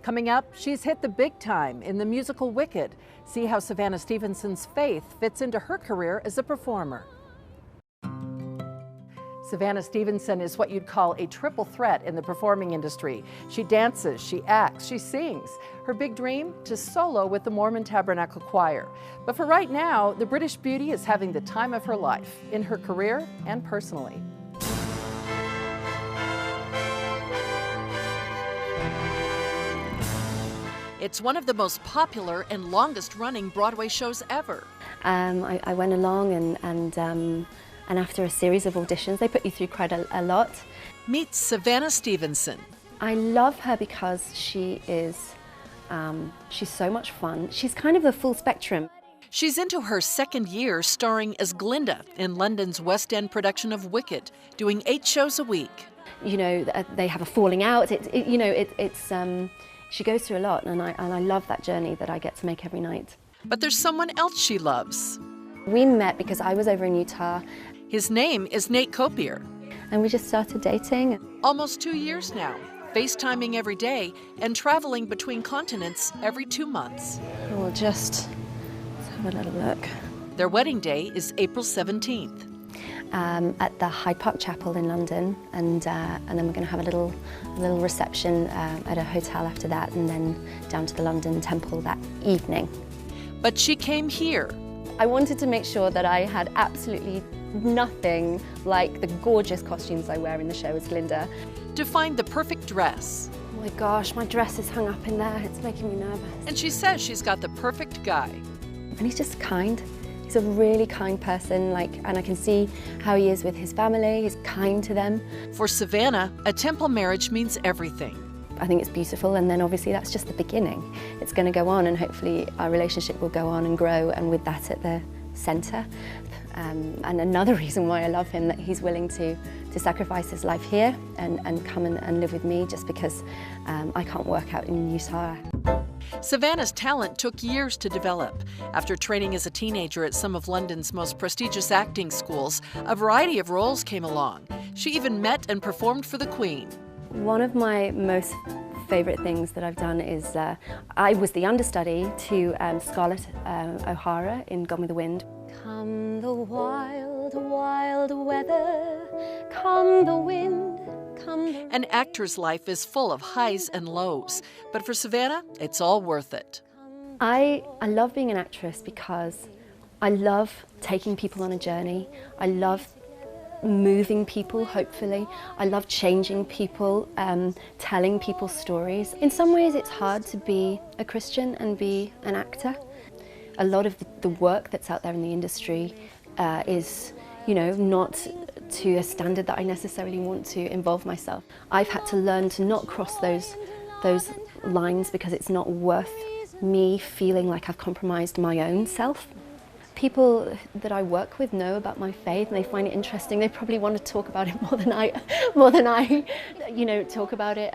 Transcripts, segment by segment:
Coming up, she's hit the big time in the musical Wicked. See how Savannah Stevenson's faith fits into her career as a performer. Savannah Stevenson is what you'd call a triple threat in the performing industry. She dances, she acts, she sings. Her big dream? To solo with the Mormon Tabernacle Choir. But for right now, the British beauty is having the time of her life, in her career and personally. It's one of the most popular and longest-running Broadway shows ever. I went along and after a series of auditions, they put you through quite a lot. Meet Savannah Stevenson. I love her because she's so much fun. She's kind of the full spectrum. She's into her second year starring as Glinda in London's West End production of Wicked, doing 8 shows a week. You know, they have a falling out. She goes through a lot, and I love that journey that I get to make every night. But there's someone else she loves. We met because I was over in Utah. His name is Nate Copier. And we just started dating. Almost 2 years now, FaceTiming every day and traveling between continents every 2 months. We'll just have a little look. Their wedding day is April 17th. At the Hyde Park Chapel in London, and then we're going to have a little reception at a hotel after that, and then down to the London Temple that evening. But she came here. I wanted to make sure that I had absolutely nothing like the gorgeous costumes I wear in the show as Glinda. To find the perfect dress. Oh my gosh, my dress is hung up in there. It's making me nervous. And she says she's got the perfect guy. And he's just kind. He's a really kind person, and I can see how he is with his family. He's kind to them. For Savannah, a temple marriage means everything. I think it's beautiful, and then obviously that's just the beginning. It's going to go on, and hopefully our relationship will go on and grow, and with that at the centre. And another reason why I love him, that he's willing to sacrifice his life here and come and live with me, just because I can't work out in Utah. Savannah's talent took years to develop. After training as a teenager at some of London's most prestigious acting schools, a variety of roles came along. She even met and performed for the Queen. One of my most favourite things that I've done is I was the understudy to Scarlett O'Hara in Gone with the Wind. Come the wild, wild weather, come the wind, come the... An actor's life is full of highs and lows, but for Savannah, it's all worth it. I love being an actress because I love taking people on a journey. I love moving people, hopefully. I love changing people, telling people stories. In some ways, it's hard to be a Christian and be an actor. A lot of the work that's out there in the industry is, not to a standard that I necessarily want to involve myself. I've had to learn to not cross those lines because it's not worth me feeling like I've compromised my own self. People that I work with know about my faith and they find it interesting. They probably want to talk about it more than I talk about it.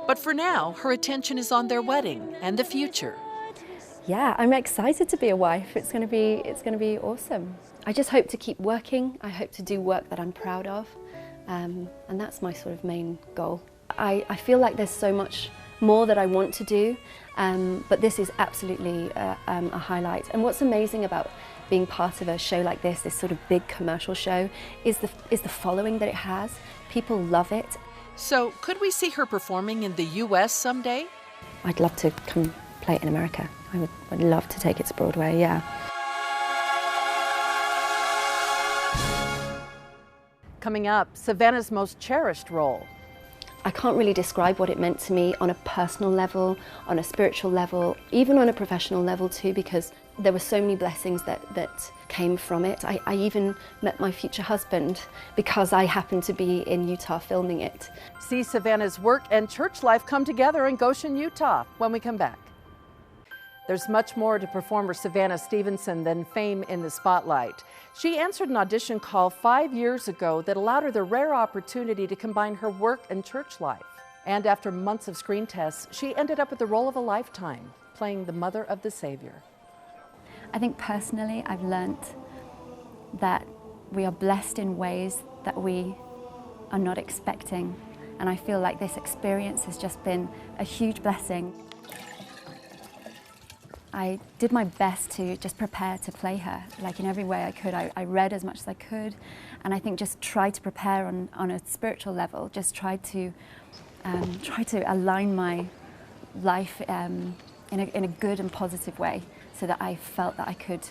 But for now, her attention is on their wedding and the future. Yeah, I'm excited to be a wife. It's going to be awesome. I just hope to keep working. I hope to do work that I'm proud of, and that's my sort of main goal. I feel like there's so much more that I want to do, but this is absolutely a highlight. And what's amazing about being part of a show like this sort of big commercial show, is the following that it has. People love it. So could we see her performing in the U.S. someday? I'd love to come play it in America. I'd love to take it to Broadway, yeah. Coming up, Savannah's most cherished role. I can't really describe what it meant to me on a personal level, on a spiritual level, even on a professional level too, because there were so many blessings that came from it. I even met my future husband because I happened to be in Utah filming it. See Savannah's work and church life come together in Goshen, Utah when we come back. There's much more to performer Savannah Stevenson than fame in the spotlight. She answered an audition call 5 years ago that allowed her the rare opportunity to combine her work and church life. And after months of screen tests, she ended up with the role of a lifetime, playing the mother of the Savior. I think personally I've learnt that we are blessed in ways that we are not expecting. and I feel like this experience has just been a huge blessing. I did my best to just prepare to play her, like in every way I could. I read as much as I could, and I think just tried to prepare on a spiritual level, just tried to align my life in a good and positive way, so that I felt that I could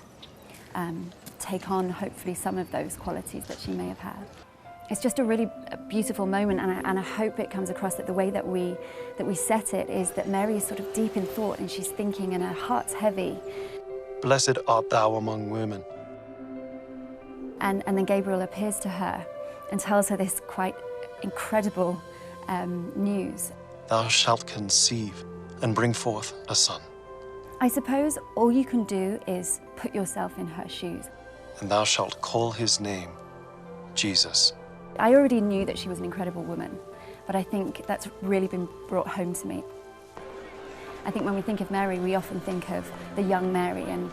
take on hopefully some of those qualities that she may have had. It's just a really beautiful moment, and I hope it comes across that the way that we set it is that Mary is sort of deep in thought, and she's thinking, and her heart's heavy. Blessed art thou among women. And then Gabriel appears to her and tells her this quite incredible news. Thou shalt conceive and bring forth a son. I suppose all you can do is put yourself in her shoes. And thou shalt call his name Jesus. I already knew that she was an incredible woman, but I think that's really been brought home to me. I think when we think of Mary, we often think of the young Mary and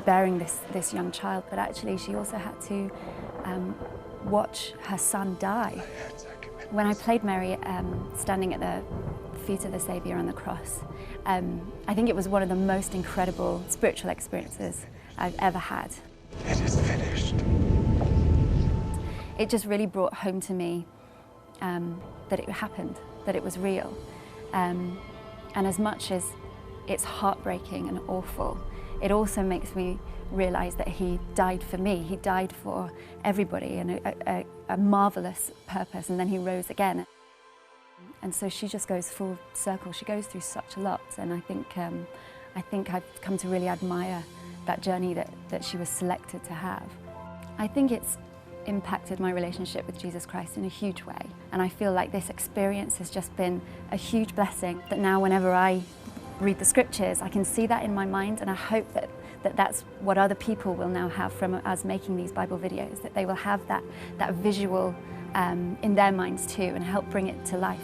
bearing this young child, but actually she also had to watch her son die. When I played Mary standing at the feet of the Saviour on the cross, I think it was one of the most incredible spiritual experiences I've ever had. It is finished. It just really brought home to me that it happened, that it was real. And as much as it's heartbreaking and awful, it also makes me realise that he died for me. He died for everybody in a marvellous purpose, and then he rose again. And so she just goes full circle. She goes through such a lot, and I think I've come to really admire that journey that she was selected to have. I think it's impacted my relationship with Jesus Christ in a huge way, and I feel like this experience has just been a huge blessing, that now whenever I read the scriptures I can see that in my mind, and I hope that that's what other people will now have from us making these Bible videos, that they will have that visual in their minds too and help bring it to life.